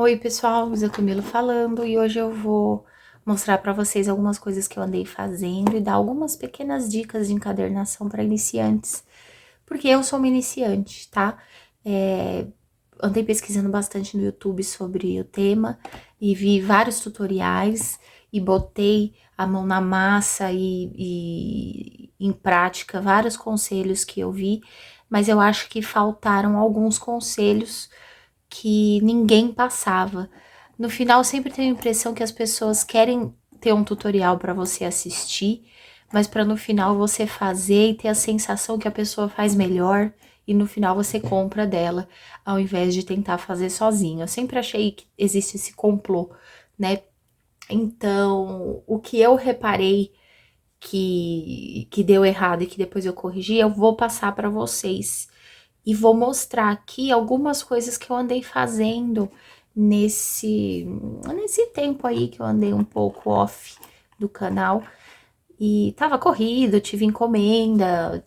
Oi pessoal, Zé Camilo falando e hoje eu vou mostrar para vocês algumas coisas que eu andei fazendo e dar algumas pequenas dicas de encadernação para iniciantes, porque eu sou uma iniciante, tá? Andei pesquisando bastante no YouTube sobre o tema e vi vários tutoriais e botei a mão na massa e em prática vários conselhos que eu vi, mas eu acho que faltaram alguns conselhos que ninguém passava. No final, eu sempre tenho a impressão que as pessoas querem ter um tutorial para você assistir, mas para no final você fazer e ter a sensação que a pessoa faz melhor e no final você compra dela, ao invés de tentar fazer sozinho. Eu sempre achei que existe esse complô, né? Então, o que eu reparei que deu errado e que depois eu corrigi, eu vou passar para vocês. E vou mostrar aqui algumas coisas que eu andei fazendo nesse tempo aí que eu andei um pouco off do canal. E tava corrido, tive encomenda,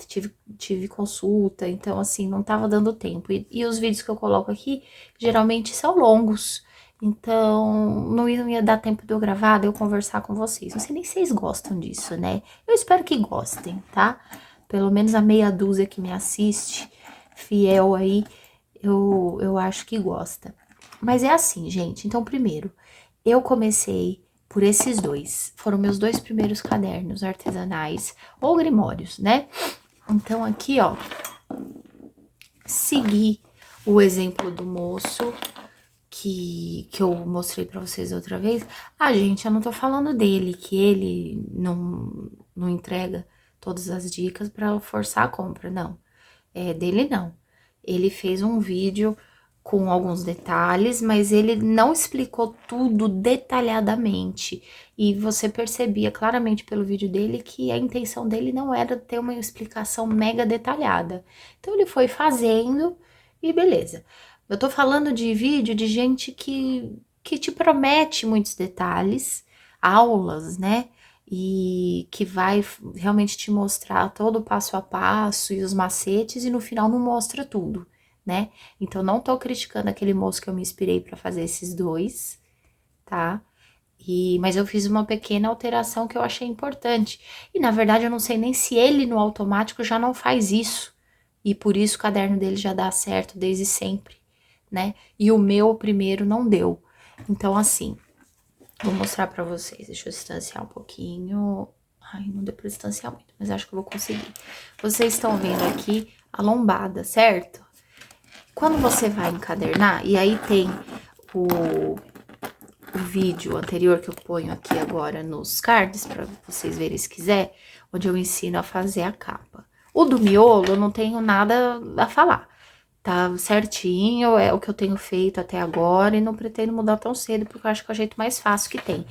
tive consulta, então assim, não tava dando tempo. E os vídeos que eu coloco aqui, geralmente são longos, então não ia dar tempo de eu gravar, de eu conversar com vocês. Não sei nem se vocês gostam disso, né? Eu espero que gostem, tá? Pelo menos a meia dúzia que me assiste, fiel aí, eu acho que gosta. Mas é assim, gente, então primeiro, eu comecei por esses dois. Foram meus dois primeiros cadernos artesanais ou grimórios, né? Então aqui, ó, segui o exemplo do moço que eu mostrei pra vocês outra vez. Ah, gente, eu não tô falando dele, que ele não entrega todas as dicas pra forçar a compra, não. É dele, não. Ele fez um vídeo com alguns detalhes, mas ele não explicou tudo detalhadamente. E você percebia claramente pelo vídeo dele que a intenção dele não era ter uma explicação mega detalhada. Então ele foi fazendo e beleza. Eu tô falando de vídeo de gente que te promete muitos detalhes, aulas, né? E que vai realmente te mostrar todo o passo a passo e os macetes e no final não mostra tudo, né? Então não tô criticando aquele moço que eu me inspirei para fazer esses dois, tá? Mas eu fiz uma pequena alteração que eu achei importante. E na verdade eu não sei nem se ele no automático já não faz isso. E por isso o caderno dele já dá certo desde sempre, né? E o meu primeiro não deu. Então assim, vou mostrar pra vocês. Deixa eu distanciar um pouquinho. Ai, não deu pra distanciar muito, mas acho que eu vou conseguir. Vocês estão vendo aqui a lombada, certo? Quando você vai encadernar, e aí tem o vídeo anterior que eu ponho aqui agora nos cards, pra vocês verem se quiser, onde eu ensino a fazer a capa. O do miolo, eu não tenho nada a falar. Tá certinho, é o que eu tenho feito até agora e não pretendo mudar tão cedo, porque eu acho que é o jeito mais fácil que tem.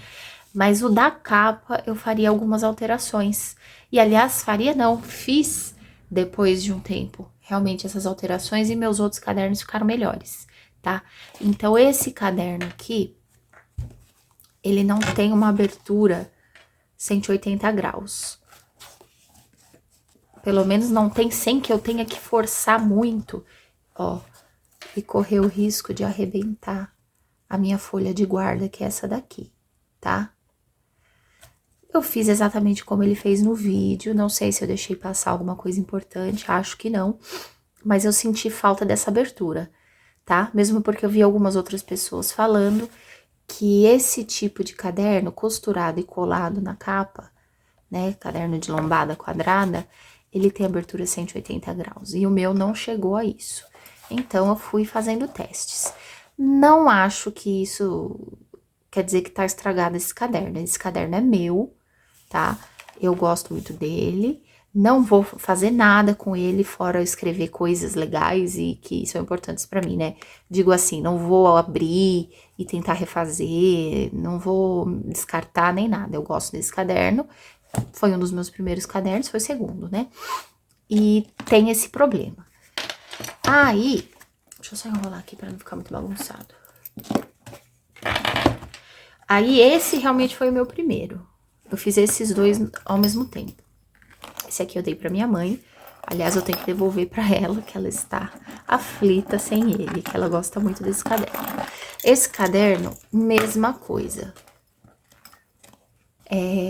Mas o da capa, eu faria algumas alterações. E, aliás, faria não, fiz depois de um tempo, realmente, essas alterações e meus outros cadernos ficaram melhores, tá? Então, esse caderno aqui, ele não tem uma abertura 180 graus. Pelo menos não tem sem que eu tenha que forçar muito, ó, e correr o risco de arrebentar a minha folha de guarda, que é essa daqui, tá? Eu fiz exatamente como ele fez no vídeo, não sei se eu deixei passar alguma coisa importante, acho que não, mas eu senti falta dessa abertura, tá? Mesmo porque eu vi algumas outras pessoas falando que esse tipo de caderno costurado e colado na capa, né, caderno de lombada quadrada, ele tem abertura 180 graus, e o meu não chegou a isso. Então, eu fui fazendo testes. Não acho que isso quer dizer que tá estragado esse caderno. Esse caderno é meu, tá? Eu gosto muito dele. Não vou fazer nada com ele, fora escrever coisas legais e que são importantes pra mim, né? Digo assim, não vou abrir e tentar refazer, não vou descartar nem nada. Eu gosto desse caderno. Foi um dos meus primeiros cadernos, foi o segundo, né? E tem esse problema. Aí, deixa eu só enrolar aqui pra não ficar muito bagunçado. Aí, esse realmente foi o meu primeiro. Eu fiz esses dois ao mesmo tempo. Esse aqui eu dei pra minha mãe. Aliás, eu tenho que devolver pra ela, que ela está aflita sem ele, que ela gosta muito desse caderno. Esse caderno, mesma coisa.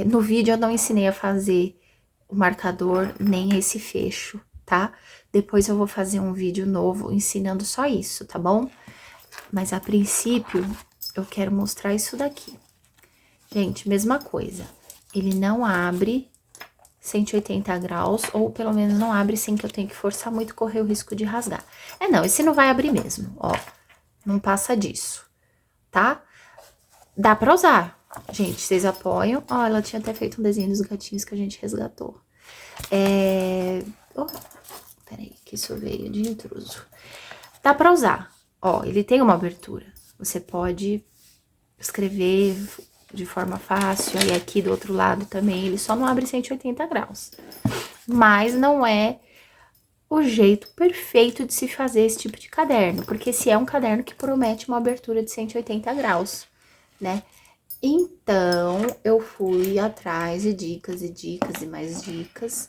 No vídeo eu não ensinei a fazer o marcador, nem esse fecho, tá? Depois eu vou fazer um vídeo novo ensinando só isso, tá bom? Mas a princípio, eu quero mostrar isso daqui. Gente, mesma coisa. Ele não abre 180 graus, ou pelo menos não abre sem que eu tenha que forçar muito, correr o risco de rasgar. Não, esse não vai abrir mesmo, ó. Não passa disso, tá? Dá pra usar. Gente, vocês apoiam. Ó, ela tinha até feito um desenho dos gatinhos que a gente resgatou. Oh, peraí, que isso veio de intruso. Dá pra usar. Ó, ele tem uma abertura. Você pode escrever de forma fácil. Aí aqui do outro lado também, ele só não abre 180 graus. Mas não é o jeito perfeito de se fazer esse tipo de caderno. Porque esse é um caderno que promete uma abertura de 180 graus, né? Então, eu fui atrás de dicas e dicas e mais dicas.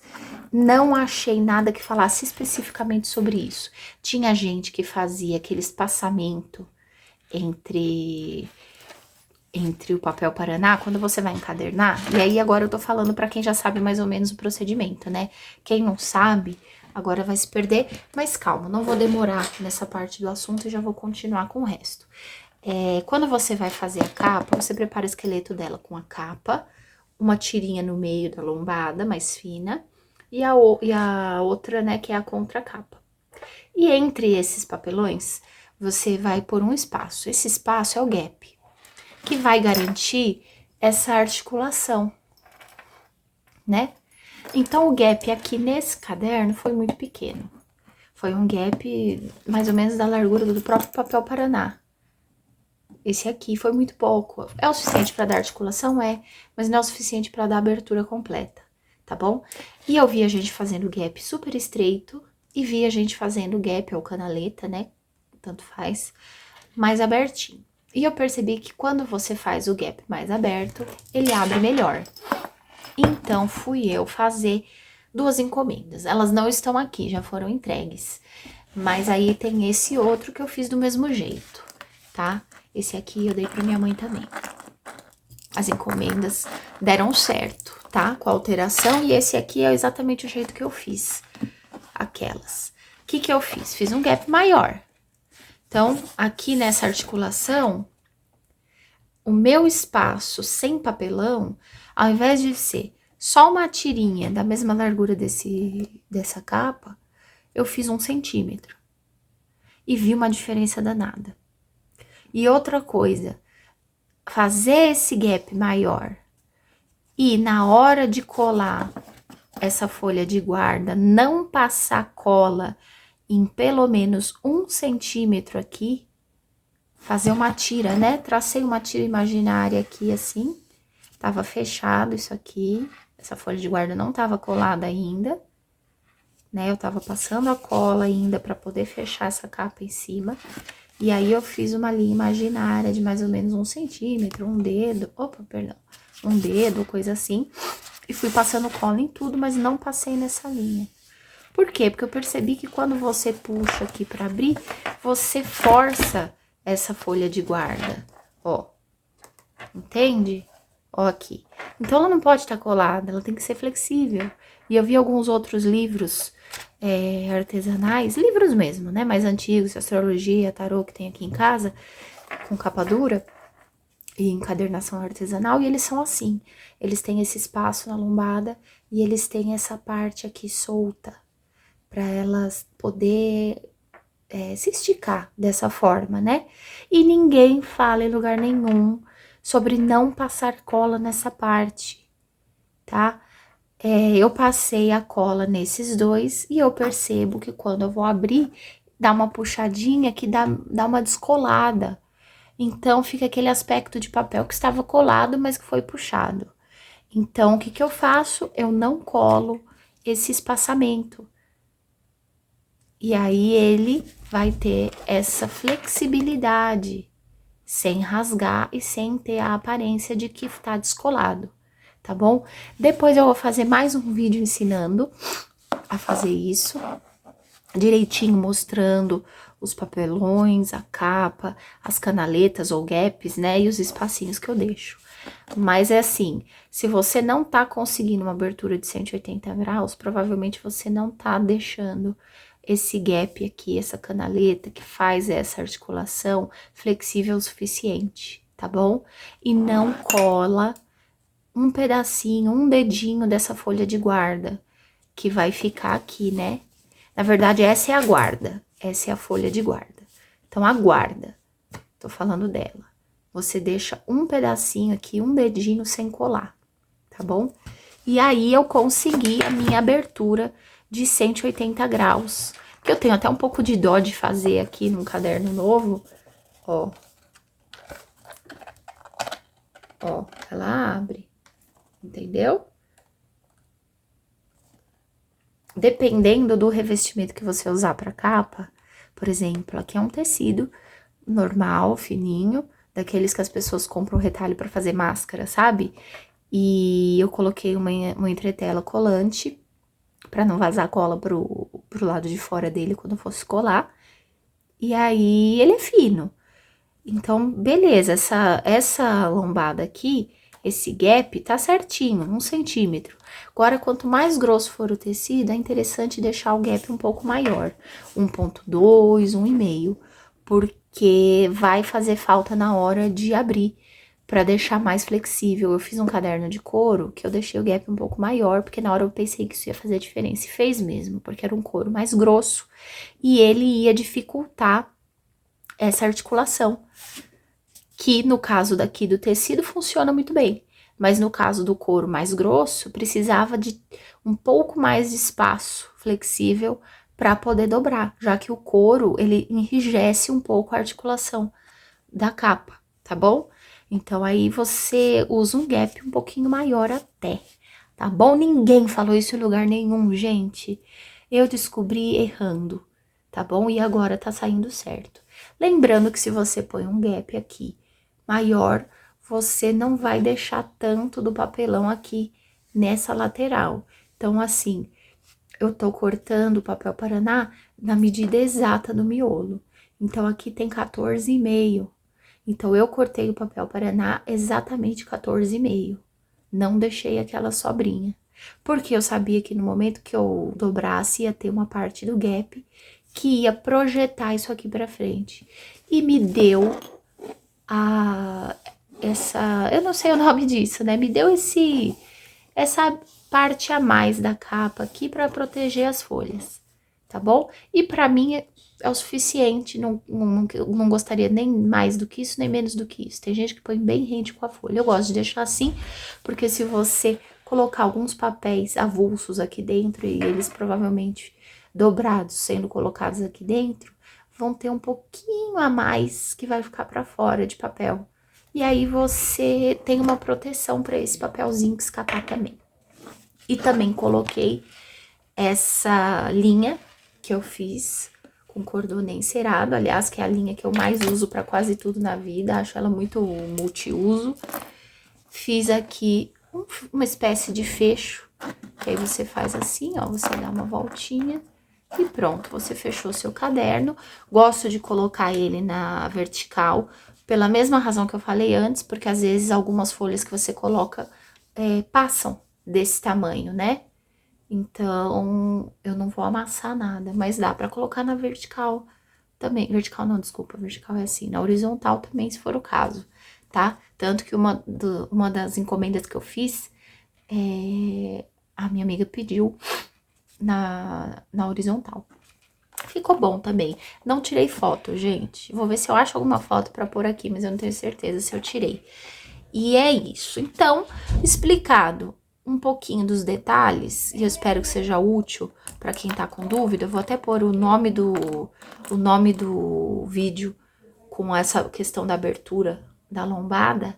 Não achei nada que falasse especificamente sobre isso. Tinha gente que fazia aquele espaçamento entre o papel Paraná, quando você vai encadernar. E aí, agora eu tô falando pra quem já sabe mais ou menos o procedimento, né? Quem não sabe, agora vai se perder. Mas calma, não vou demorar nessa parte do assunto e já vou continuar com o resto. Quando você vai fazer a capa, você prepara o esqueleto dela com a capa, uma tirinha no meio da lombada, mais fina, e a outra, né, que é a contracapa. E entre esses papelões, você vai pôr um espaço. Esse espaço é o gap, que vai garantir essa articulação, né? Então, o gap aqui nesse caderno foi muito pequeno. Foi um gap mais ou menos da largura do próprio papel Paraná. Esse aqui foi muito pouco. É o suficiente para dar articulação? É, mas não é o suficiente para dar abertura completa, tá bom? E eu vi a gente fazendo gap super estreito e vi a gente fazendo gap ou canaleta, né? Tanto faz, mais abertinho. E eu percebi que quando você faz o gap mais aberto, ele abre melhor. Então, fui eu fazer 2 encomendas. Elas não estão aqui, já foram entregues. Mas aí tem esse outro que eu fiz do mesmo jeito, tá? Esse aqui eu dei pra minha mãe também. As encomendas deram certo, tá? Com a alteração. E esse aqui é exatamente o jeito que eu fiz. Aquelas. O que que eu fiz? Fiz um gap maior. Então, aqui nessa articulação, o meu espaço sem papelão, ao invés de ser só uma tirinha da mesma largura dessa capa, eu fiz 1 centímetro. E vi uma diferença danada. E outra coisa, fazer esse gap maior e na hora de colar essa folha de guarda, não passar cola em pelo menos 1 centímetro aqui, fazer uma tira, né? Tracei uma tira imaginária aqui assim, tava fechado isso aqui, essa folha de guarda não tava colada ainda, né? Eu tava passando a cola ainda pra poder fechar essa capa em cima. E aí, eu fiz uma linha imaginária de mais ou menos 1 centímetro, um dedo, um dedo, coisa assim. E fui passando cola em tudo, mas não passei nessa linha. Por quê? Porque eu percebi que quando você puxa aqui pra abrir, você força essa folha de guarda, ó. Entende? Ó aqui. Então, ela não pode estar colada, ela tem que ser flexível. E eu vi alguns outros livros artesanais, livros mesmo, né? Mais antigos, astrologia, tarô, que tem aqui em casa, com capa dura e encadernação artesanal, e eles são assim. Eles têm esse espaço na lombada e eles têm essa parte aqui solta, para elas poder se esticar dessa forma, né? E ninguém fala em lugar nenhum sobre não passar cola nessa parte, tá? Eu passei a cola nesses dois e eu percebo que quando eu vou abrir, dá uma puxadinha que dá uma descolada. Então, fica aquele aspecto de papel que estava colado, mas que foi puxado. Então, o que que eu faço? Eu não colo esse espaçamento. E aí, ele vai ter essa flexibilidade, sem rasgar e sem ter a aparência de que tá descolado, tá bom? Depois eu vou fazer mais um vídeo ensinando a fazer isso direitinho, mostrando os papelões, a capa, as canaletas ou gaps, né, e os espacinhos que eu deixo. Mas é assim, se você não tá conseguindo uma abertura de 180 graus, provavelmente você não tá deixando esse gap aqui, essa canaleta que faz essa articulação flexível o suficiente, tá bom? E não cola um pedacinho, um dedinho dessa folha de guarda, que vai ficar aqui, né? Na verdade, essa é a guarda, essa é a folha de guarda. Então, a guarda, tô falando dela. Você deixa um pedacinho aqui, um dedinho sem colar, tá bom? E aí, eu consegui a minha abertura de 180 graus, que eu tenho até um pouco de dó de fazer aqui num caderno novo, ó. Ó, ela abre, entendeu? Dependendo do revestimento que você usar para capa, por exemplo, aqui é um tecido normal, fininho, daqueles que as pessoas compram o retalho para fazer máscara, sabe? E eu coloquei uma entretela colante para não vazar cola pro lado de fora dele quando eu fosse colar. E aí ele é fino. Então, beleza, essa lombada aqui, esse gap tá certinho, 1 centímetro. Agora, quanto mais grosso for o tecido, é interessante deixar o gap um pouco maior, 1,2, 1,5, porque vai fazer falta na hora de abrir, para deixar mais flexível. Eu fiz um caderno de couro que eu deixei o gap um pouco maior, porque na hora eu pensei que isso ia fazer diferença, e fez mesmo, porque era um couro mais grosso, e ele ia dificultar essa articulação, que no caso daqui do tecido funciona muito bem, mas no caso do couro mais grosso, precisava de um pouco mais de espaço flexível para poder dobrar, já que o couro, ele enrijece um pouco a articulação da capa, tá bom? Então, aí você usa um gap um pouquinho maior até, tá bom? Ninguém falou isso em lugar nenhum, gente. Eu descobri errando, tá bom? E agora tá saindo certo. Lembrando que se você põe um gap aqui maior, você não vai deixar tanto do papelão aqui nessa lateral. Então, assim, eu tô cortando o papel Paraná na medida exata do miolo. Então, aqui tem 14,5. Então, eu cortei o papel Paraná exatamente 14,5. Não deixei aquela sobrinha. Porque eu sabia que no momento que eu dobrasse, ia ter uma parte do gap que ia projetar isso aqui pra frente. E me deu eu não sei o nome disso, né? Me deu essa parte a mais da capa aqui pra proteger as folhas, tá bom? E pra mim é o suficiente, não gostaria nem mais do que isso, nem menos do que isso. Tem gente que põe bem rente com a folha. Eu gosto de deixar assim, porque se você colocar alguns papéis avulsos aqui dentro, e eles provavelmente dobrados sendo colocados aqui dentro, vão ter um pouquinho a mais que vai ficar pra fora de papel. E aí você tem uma proteção para esse papelzinho que escapar também. E também coloquei essa linha que eu fiz com cordonê encerado, aliás, que é a linha que eu mais uso para quase tudo na vida, acho ela muito multiuso. Fiz aqui uma espécie de fecho, que aí você faz assim, ó, você dá uma voltinha e pronto, você fechou seu caderno. Gosto de colocar ele na vertical, pela mesma razão que eu falei antes, porque às vezes algumas folhas que você coloca passam desse tamanho, né? Então, eu não vou amassar nada, mas dá pra colocar na vertical também. Vertical não, desculpa, vertical é assim, na horizontal também, se for o caso, tá? Tanto que uma das encomendas que eu fiz, a minha amiga pediu na horizontal. Ficou bom também. Não tirei foto, gente. Vou ver se eu acho alguma foto pra pôr aqui, mas eu não tenho certeza se eu tirei. E é isso. Então, explicado um pouquinho dos detalhes, e eu espero que seja útil pra quem tá com dúvida, eu vou até pôr o nome do vídeo com essa questão da abertura da lombada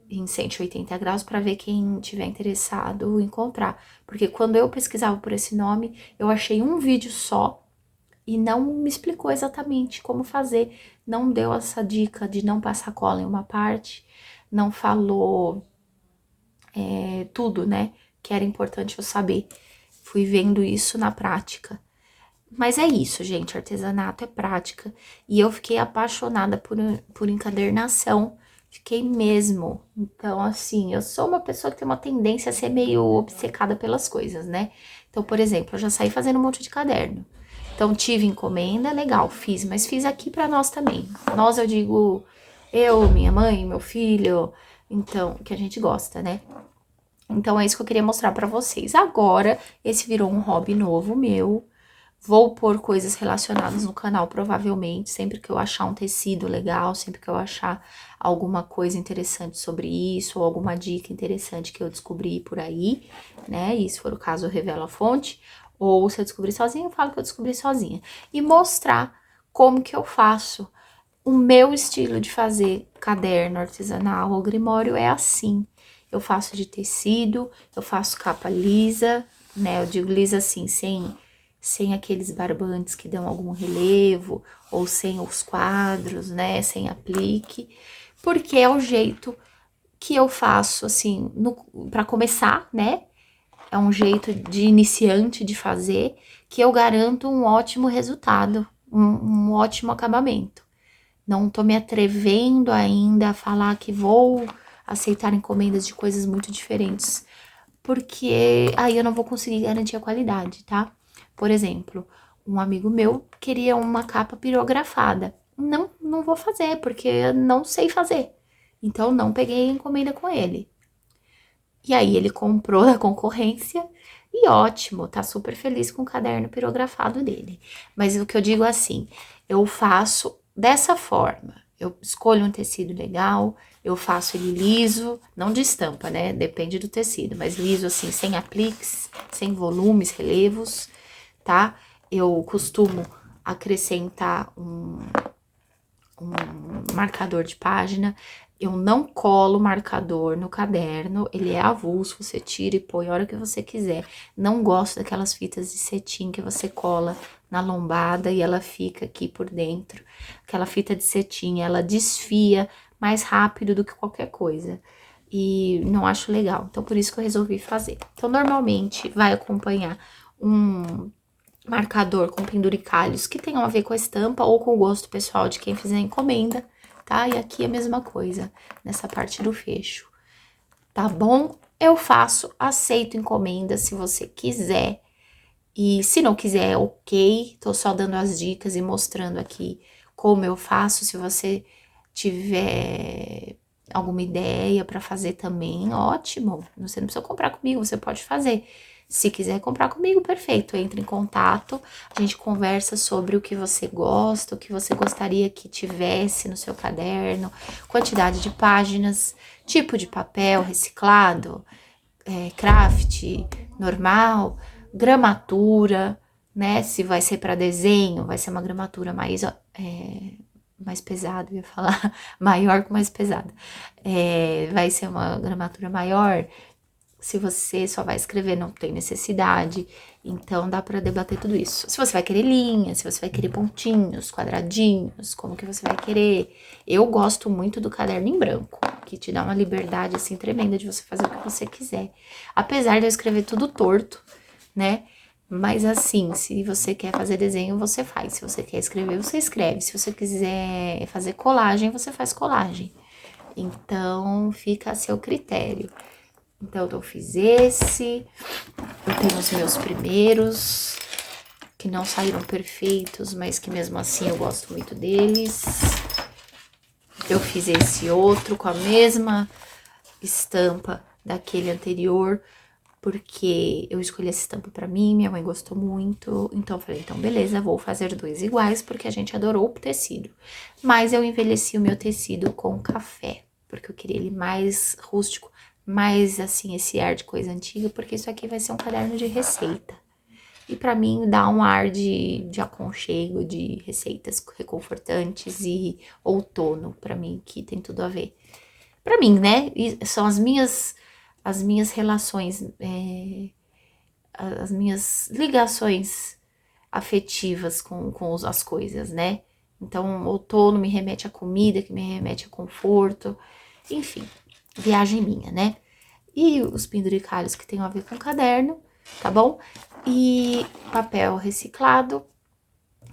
em 180 graus para ver quem tiver interessado encontrar. Porque quando eu pesquisava por esse nome, eu achei um vídeo só e não me explicou exatamente como fazer. Não deu essa dica de não passar cola em uma parte, não falou tudo, né? Que era importante eu saber. Fui vendo isso na prática. Mas é isso, gente, artesanato é prática. E eu fiquei apaixonada por encadernação, fiquei mesmo. Então, assim, eu sou uma pessoa que tem uma tendência a ser meio obcecada pelas coisas, né? Então, por exemplo, eu já saí fazendo um monte de caderno. Então, tive encomenda, legal, fiz, mas fiz aqui pra nós também. Nós, eu digo, eu, minha mãe, meu filho, então, que a gente gosta, né? Então, é isso que eu queria mostrar pra vocês. Agora, esse virou um hobby novo meu. Vou pôr coisas relacionadas no canal, provavelmente, sempre que eu achar um tecido legal, sempre que eu achar alguma coisa interessante sobre isso, ou alguma dica interessante que eu descobri por aí, né? E se for o caso, eu revelo a fonte. Ou se eu descobrir sozinha, eu falo que eu descobri sozinha. E mostrar como que eu faço. O meu estilo de fazer caderno artesanal ou grimório é assim. Eu faço de tecido, eu faço capa lisa, né? Eu digo lisa assim, sem aqueles barbantes que dão algum relevo, ou sem os quadros, né? Sem aplique, porque é o jeito que eu faço, assim, para começar, né? É um jeito de iniciante de fazer, que eu garanto um ótimo resultado, um ótimo acabamento. Não tô me atrevendo ainda a falar que vou aceitar encomendas de coisas muito diferentes, porque aí eu não vou conseguir garantir a qualidade, tá? Por exemplo, um amigo meu queria uma capa pirografada. Não vou fazer, porque eu não sei fazer. Então, não peguei encomenda com ele. E aí, ele comprou da concorrência e ótimo, tá super feliz com o caderno pirografado dele. Mas o que eu digo assim, eu faço dessa forma. Eu escolho um tecido legal, eu faço ele liso, não de estampa, né? Depende do tecido, mas liso assim, sem apliques, sem volumes, relevos, tá? Eu costumo acrescentar um marcador de página. Eu não colo marcador no caderno, ele é avulso, você tira e põe a hora que você quiser. Não gosto daquelas fitas de cetim que você cola na lombada e ela fica aqui por dentro. Aquela fita de cetim, ela desfia mais rápido do que qualquer coisa. E não acho legal, então por isso que eu resolvi fazer. Então, normalmente, vai acompanhar um marcador com penduricalhos que tenham a ver com a estampa ou com o gosto pessoal de quem fizer a encomenda, tá? E aqui é a mesma coisa, nessa parte do fecho, tá bom? Eu faço, aceito encomenda se você quiser. E se não quiser, ok. Tô só dando as dicas e mostrando aqui como eu faço. Se você tiver alguma ideia para fazer também, ótimo. Você não precisa comprar comigo, você pode fazer. Se quiser comprar comigo, perfeito. Entre em contato, a gente conversa sobre o que você gosta, o que você gostaria que tivesse no seu caderno, quantidade de páginas, tipo de papel reciclado, craft, normal, gramatura, né? Se vai ser para desenho, vai ser uma gramatura mais pesada, eu ia falar maior com mais pesada. Vai ser uma gramatura maior. Se você só vai escrever, não tem necessidade. Então, dá para debater tudo isso. Se você vai querer linhas, se você vai querer pontinhos, quadradinhos, como que você vai querer. Eu gosto muito do caderno em branco, que te dá uma liberdade, assim, tremenda de você fazer o que você quiser. Apesar de eu escrever tudo torto, né? Mas assim, se você quer fazer desenho, você faz. Se você quer escrever, você escreve. Se você quiser fazer colagem, você faz colagem. Então, fica a seu critério. Então, eu fiz esse, eu tenho os meus primeiros, que não saíram perfeitos, mas que mesmo assim eu gosto muito deles. Eu fiz esse outro com a mesma estampa daquele anterior, porque eu escolhi essa estampa pra mim, minha mãe gostou muito, então eu falei, então beleza, vou fazer dois iguais, porque a gente adorou o tecido. Mas eu envelheci o meu tecido com café, porque eu queria ele mais rústico, mais assim, esse ar de coisa antiga, porque isso aqui vai ser um caderno de receita. E pra mim dá um ar de aconchego, de receitas reconfortantes e outono, pra mim, que tem tudo a ver. Pra mim, né? E são as minhas relações, as minhas ligações afetivas com as coisas, né? Então, outono me remete à comida, que me remete a conforto, enfim, viagem minha, né? E os penduricalhos que tem a ver com caderno, tá bom? E papel reciclado,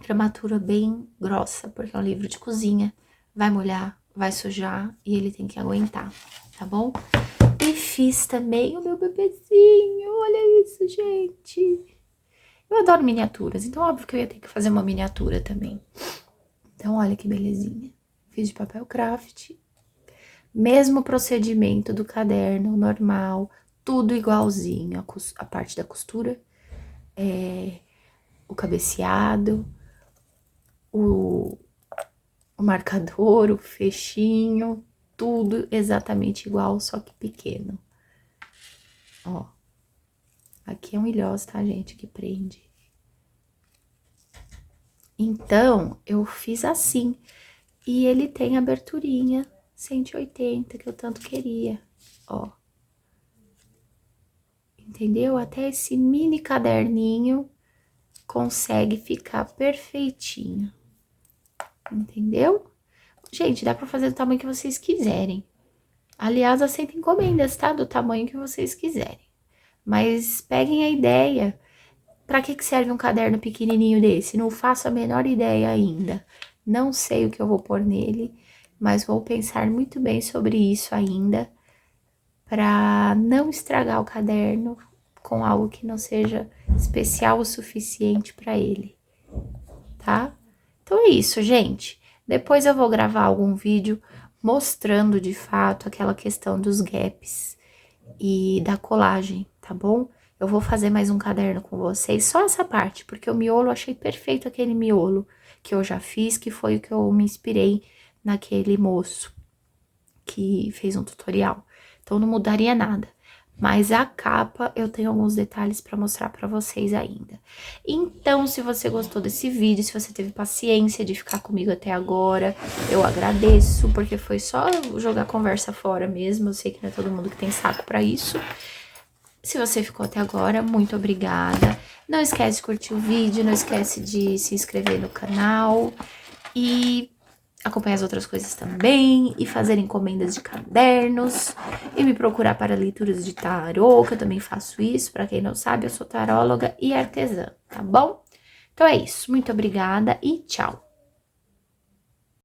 gramatura bem grossa, porque é um livro de cozinha. Vai molhar, vai sujar e ele tem que aguentar, tá bom? E fiz também o meu bebezinho, olha isso, gente. Eu adoro miniaturas, então óbvio que eu ia ter que fazer uma miniatura também. Então olha que belezinha. Fiz de papel craft, mesmo procedimento do caderno normal, tudo igualzinho, a parte da costura, o cabeceado, o marcador, o fechinho, tudo exatamente igual, só que pequeno. Ó, aqui é um ilhós, tá, gente, que prende. Então, eu fiz assim, e ele tem aberturinha 180, que eu tanto queria, ó. Entendeu? Até esse mini caderninho consegue ficar perfeitinho. Entendeu? Gente, dá pra fazer do tamanho que vocês quiserem. Aliás, aceito encomendas, tá? Do tamanho que vocês quiserem. Mas peguem a ideia. Pra que serve um caderno pequenininho desse? Não faço a menor ideia ainda. Não sei o que eu vou pôr nele, mas vou pensar muito bem sobre isso ainda, pra não estragar o caderno com algo que não seja especial o suficiente pra ele, tá? Então é isso, gente. Depois eu vou gravar algum vídeo mostrando de fato aquela questão dos gaps e da colagem, tá bom? Eu vou fazer mais um caderno com vocês, só essa parte, porque o miolo eu achei perfeito aquele miolo que eu já fiz, que foi o que eu me inspirei naquele moço que fez um tutorial. Então não mudaria nada. Mas a capa eu tenho alguns detalhes para mostrar para vocês ainda. Então, se você gostou desse vídeo, se você teve paciência de ficar comigo até agora, eu agradeço, porque foi só jogar conversa fora mesmo. Eu sei que não é todo mundo que tem saco para isso. Se você ficou até agora, muito obrigada. Não esquece de curtir o vídeo, não esquece de se inscrever no canal e acompanhar as outras coisas também, e fazer encomendas de cadernos, e me procurar para leituras de tarô, que eu também faço isso. Para quem não sabe, eu sou taróloga e artesã, tá bom? Então é isso, muito obrigada e tchau!